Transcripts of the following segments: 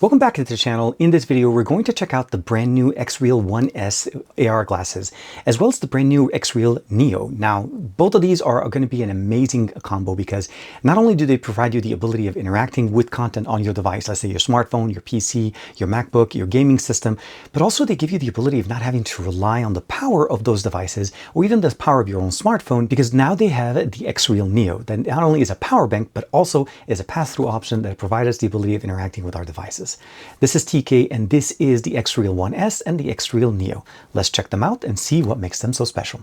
Welcome back to the channel. In this video, we're going to check out the brand new XREAL 1S AR glasses, as well as the brand new XREAL Neo. Now, both of these are going to be an amazing combo because not only do they provide you the ability of interacting with content on your device, let's say your smartphone, your PC, your MacBook, your gaming system, but also they give you the ability of not having to rely on the power of those devices or even the power of your own smartphone, because now they have the XREAL Neo that not only is a power bank, but also is a pass-through option that provides us the ability of interacting with our devices. This is TK, and this is the XREAL 1S and the XREAL Neo. Let's check them out and see what makes them so special.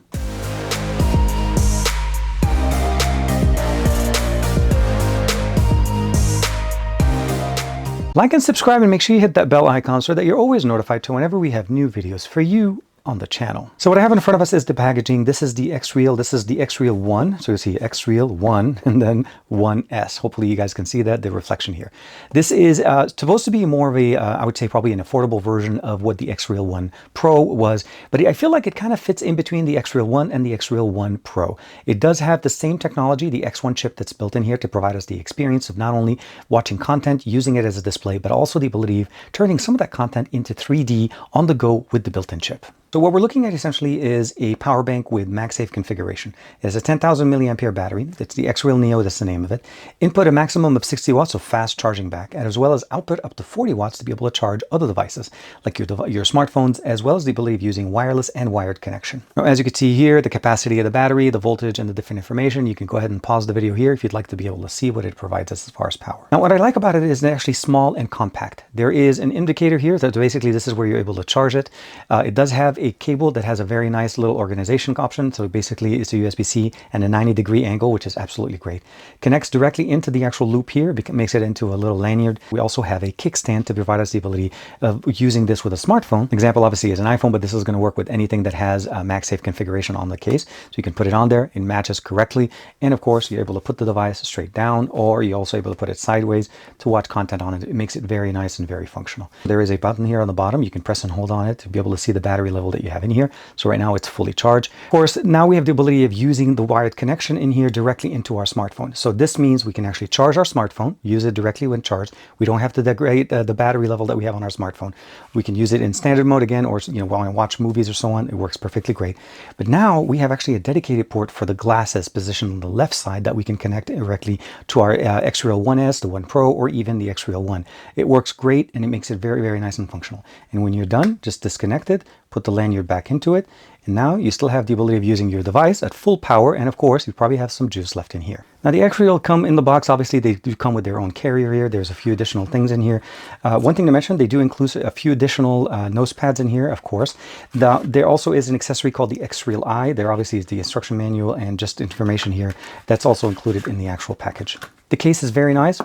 Like and subscribe, and make sure you hit that bell icon so that you're always notified to whenever we have new videos for you on the channel. So what I have in front of us is the packaging. This is the XREAL, this is the XREAL 1. So you see XREAL 1 and then 1S. Hopefully you guys can see that, the reflection here. This is supposed to be more of a, I would say probably an affordable version of what the XREAL 1 Pro was, but I feel like it kind of fits in between the XREAL 1 and the XREAL 1 Pro. It does have the same technology, the X1 chip that's built in here to provide us the experience of not only watching content, using it as a display, but also the ability of turning some of that content into 3D on the go with the built-in chip. So what we're looking at essentially is a power bank with MagSafe configuration. It has a 10,000 milliampere battery. It's the XREAL Neo, that's the name of it. Input a maximum of 60 watts, so fast charging back, as well as output up to 40 watts to be able to charge other devices, like your smartphones, as well as the ability of using wireless and wired connection. Now, as you can see here, the capacity of the battery, the voltage, and the different information. You can go ahead and pause the video here if you'd like to be able to see what it provides us as far as power. Now, what I like about it is it's actually small and compact. There is an indicator here that basically this is where you're able to charge it. It does have a cable that has a very nice little organization option. So basically it's a USB-C and a 90-degree angle, which is absolutely great. Connects directly into the actual loop here, makes it into a little lanyard. We also have a kickstand to provide us the ability of using this with a smartphone. Example obviously is an iPhone, but this is going to work with anything that has a MagSafe configuration on the case. So you can put it on there, it matches correctly. And of course, you're able to put the device straight down, or you're also able to put it sideways to watch content on it. It makes it very nice and very functional. There is a button here on the bottom. You can press and hold on it to be able to see the battery level that you have in here. So right now it's fully charged. Of course, now we have the ability of using the wired connection in here directly into our smartphone. So this means we can actually charge our smartphone, use it directly when charged. We don't have to degrade the battery level that we have on our smartphone. We can use it in standard mode again, or while I watch movies or so on. It works perfectly great. But now we have actually a dedicated port for the glasses positioned on the left side that we can connect directly to our XREAL 1S, the 1 Pro, or even the XREAL 1. It works great, and it makes it very, very nice and functional. And when you're done, just disconnect it, put the lanyard back into it, and now you still have the ability of using your device at full power, and of course you probably have some juice left in here. Now the XREAL come in the box. Obviously they do come with their own carrier here. There's a few additional things in here. One thing to mention, they do include a few additional nose pads in here, of course. There also is an accessory called the XREAL Eye. There obviously is the instruction manual and just information here. That's also included in the actual package. The case is very nice.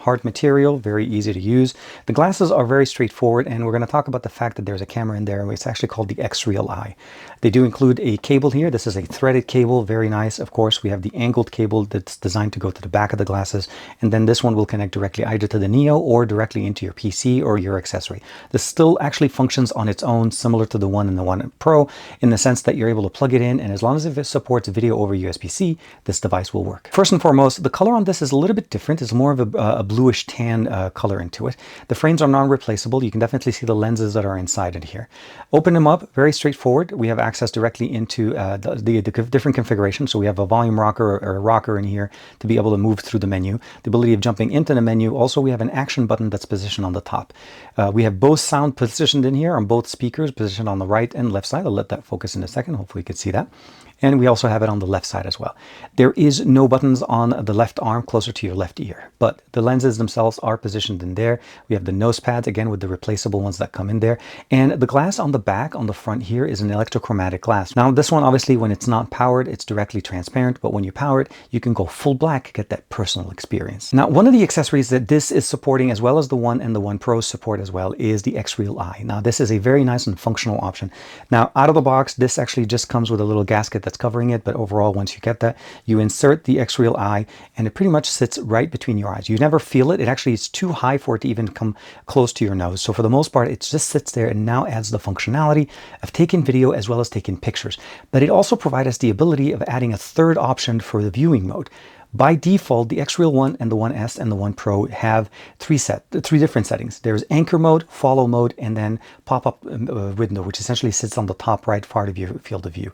Hard material, very easy to use. The glasses are very straightforward, and we're going to talk about the fact that there's a camera in there. It's actually called the XREAL Eye. They do include a cable here. This is a threaded cable, very nice. Of course, we have the angled cable that's designed to go to the back of the glasses, and then this one will connect directly either to the Neo or directly into your PC or your accessory. This still actually functions on its own, similar to the 1 and the 1 Pro, in the sense that you're able to plug it in, and as long as it supports video over USB-C, this device will work. First and foremost, the color on this is a little bit different. It's more of a bluish tan color into it. The frames are non-replaceable. You can definitely see the lenses that are inside it here. Open them up, very straightforward. We have access directly into the different configurations. So we have a volume rocker or a rocker in here to be able to move through the menu. The ability of jumping into the menu. Also, we have an action button that's positioned on the top. We have both sound positioned in here on both speakers, positioned on the right and left side. I'll let that focus in a second. Hopefully you can see that. And we also have it on the left side as well. There is no buttons on the left arm closer to your left ear, but the lenses themselves are positioned in there. We have the nose pads, again, with the replaceable ones that come in there. And the glass on the back, on the front here, is an electrochromatic glass. Now, this one, obviously, when it's not powered, it's directly transparent, but when you power it, you can go full black, get that personal experience. Now, one of the accessories that this is supporting, as well as the 1 and the 1 Pro support as well, is the XREAL Eye. Now, this is a very nice and functional option. Now, out of the box, this actually just comes with a little gasket that's covering it, but overall, once you get that, you insert the XREAL Eye, and it pretty much sits right between your eyes. You never feel it. It actually is too high for it to even come close to your nose. So for the most part, it just sits there and now adds the functionality of taking video as well as taking pictures. But it also provides us the ability of adding a third option for the viewing mode. By default, the XREAL 1 and the 1S and the 1 Pro have three different settings. There's anchor mode, follow mode, and then pop-up window, which essentially sits on the top right part of your field of view.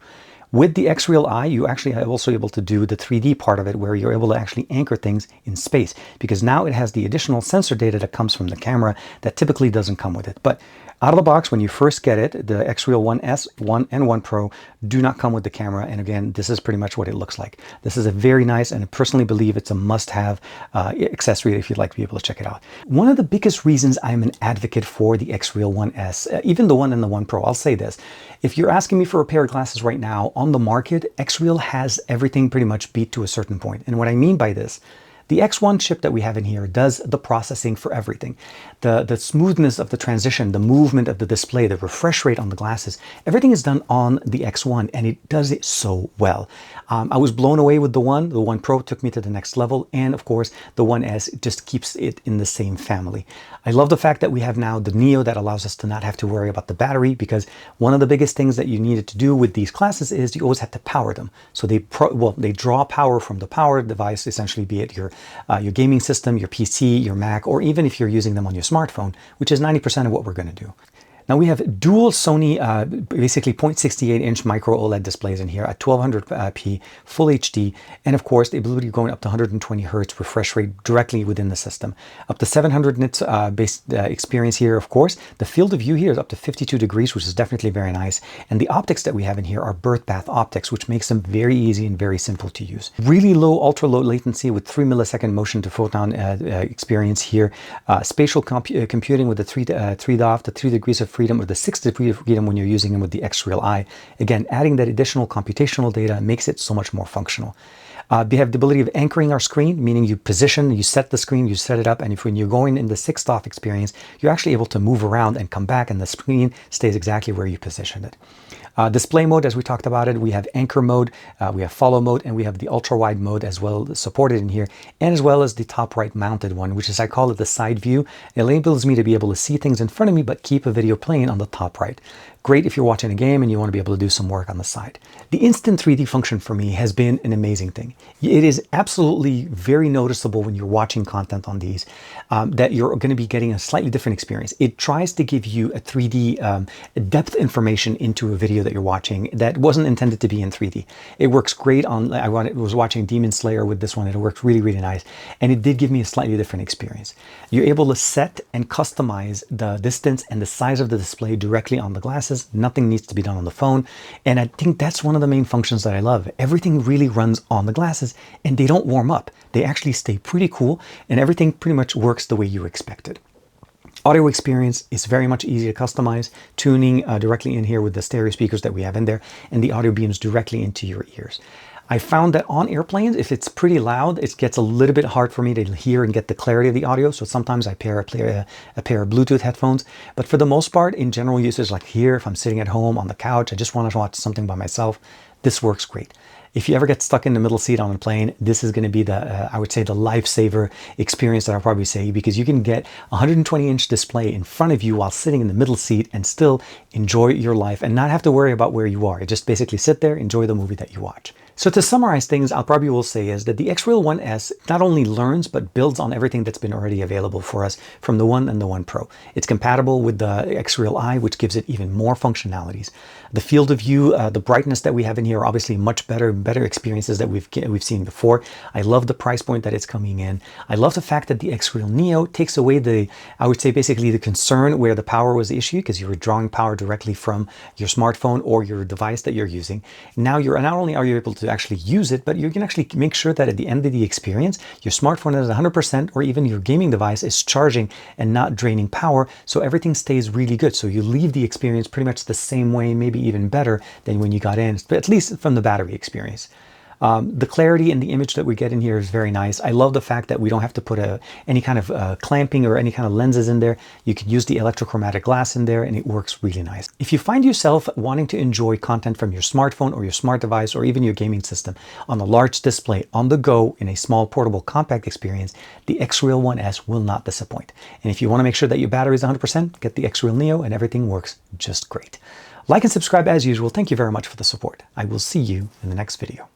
With the XREAL Eye, you actually are also able to do the 3D part of it, where you're able to actually anchor things in space, because now it has the additional sensor data that comes from the camera that typically doesn't come with it. But out of the box, when you first get it, the XREAL 1S, 1 and 1 Pro do not come with the camera. And again, this is pretty much what it looks like. This is a very nice, and I personally believe it's a must-have accessory if you'd like to be able to check it out. One of the biggest reasons I'm an advocate for the XREAL 1S, even the 1 and the 1 Pro, I'll say this. If you're asking me for a pair of glasses right now on the market, XREAL has everything pretty much beat to a certain point. And what I mean by this, the X1 chip that we have in here does the processing for everything. The smoothness of the transition, the movement of the display, the refresh rate on the glasses, everything is done on the X1, and it does it so well. I was blown away with the 1. The 1 Pro took me to the next level, and of course, the 1S just keeps it in the same family. I love the fact that we have now the Neo that allows us to not have to worry about the battery, because one of the biggest things that you needed to do with these glasses is you always had to power them. So they draw power from the power device, essentially, be it your gaming system, your PC, your Mac, or even if you're using them on your smartphone, which is 90% of what we're going to do. Now we have dual Sony, basically 0.68-inch micro OLED displays in here at 1200p, full HD, and of course the ability of going up to 120 Hertz refresh rate directly within the system. Up to 700 nits base experience here, of course. The field of view here is up to 52 degrees, which is definitely very nice. And the optics that we have in here are birth path optics, which makes them very easy and very simple to use. Really low, ultra low latency with 3 millisecond motion to photon experience here. Spatial computing with the 3 DOF, the 3 degrees of freedom, or the 6 degrees of freedom when you're using them with the XREAL Eye. Again, adding that additional computational data makes it so much more functional. They have the ability of anchoring our screen, meaning you position, you set the screen, you set it up, and when you're going in the 6 DOF experience, you're actually able to move around and come back, and the screen stays exactly where you positioned it. Display mode, as we talked about it, we have anchor mode, we have follow mode, and we have the ultra wide mode as well supported in here, and as well as the top right mounted one, which is, I call it the side view. It enables me to be able to see things in front of me, but keep a video playing on the top right. Great if you're watching a game and you want to be able to do some work on the side. The instant 3D function for me has been an amazing thing. It is absolutely very noticeable when you're watching content on these that you're going to be getting a slightly different experience. It tries to give you a 3D depth information into a video that you're watching that wasn't intended to be in 3D. It works great on, I was watching Demon Slayer with this one, and it worked really, really nice. And it did give me a slightly different experience. You're able to set and customize the distance and the size of the display directly on the glasses. Nothing needs to be done on the phone. And I think that's one of the main functions that I love. Everything really runs on the glasses, and they don't warm up. They actually stay pretty cool, and everything pretty much works the way you expected. Audio experience is very much easy to customize, tuning directly in here with the stereo speakers that we have in there, and the audio beams directly into your ears. I found that on airplanes, if it's pretty loud, it gets a little bit hard for me to hear and get the clarity of the audio. So sometimes I pair a pair of Bluetooth headphones. But for the most part, in general usage, like here, if I'm sitting at home on the couch, I just want to watch something by myself, this works great. If you ever get stuck in the middle seat on a plane, this is going to be the, I would say, the lifesaver experience that I'll probably say, because you can get a 120-inch display in front of you while sitting in the middle seat and still enjoy your life and not have to worry about where you are. You just basically sit there, enjoy the movie that you watch. So to summarize things, I'll probably will say is that the XREAL 1S not only learns, but builds on everything that's been already available for us from the 1 and the 1 Pro. It's compatible with the XREAL Eye, which gives it even more functionalities. The field of view, the brightness that we have in here are obviously much better experiences that we've seen before. I love the price point that it's coming in. I love the fact that the XREAL Neo takes away the, I would say basically the concern where the power was the issue, because you were drawing power directly from your smartphone or your device that you're using. Now not only are you able to actually use it, but you can actually make sure that at the end of the experience, your smartphone is 100%, or even your gaming device is charging and not draining power, so everything stays really good. So you leave the experience pretty much the same way, maybe even better than when you got in, but at least from the battery experience. The clarity in the image that we get in here is very nice. I love the fact that we don't have to put any kind of clamping or any kind of lenses in there. You can use the electrochromatic glass in there, and it works really nice. If you find yourself wanting to enjoy content from your smartphone or your smart device or even your gaming system on a large display on the go in a small portable compact experience, the XREAL 1S will not disappoint. And if you want to make sure that your battery is 100%, get the XREAL Neo and everything works just great. Like and subscribe as usual. Thank you very much for the support. I will see you in the next video.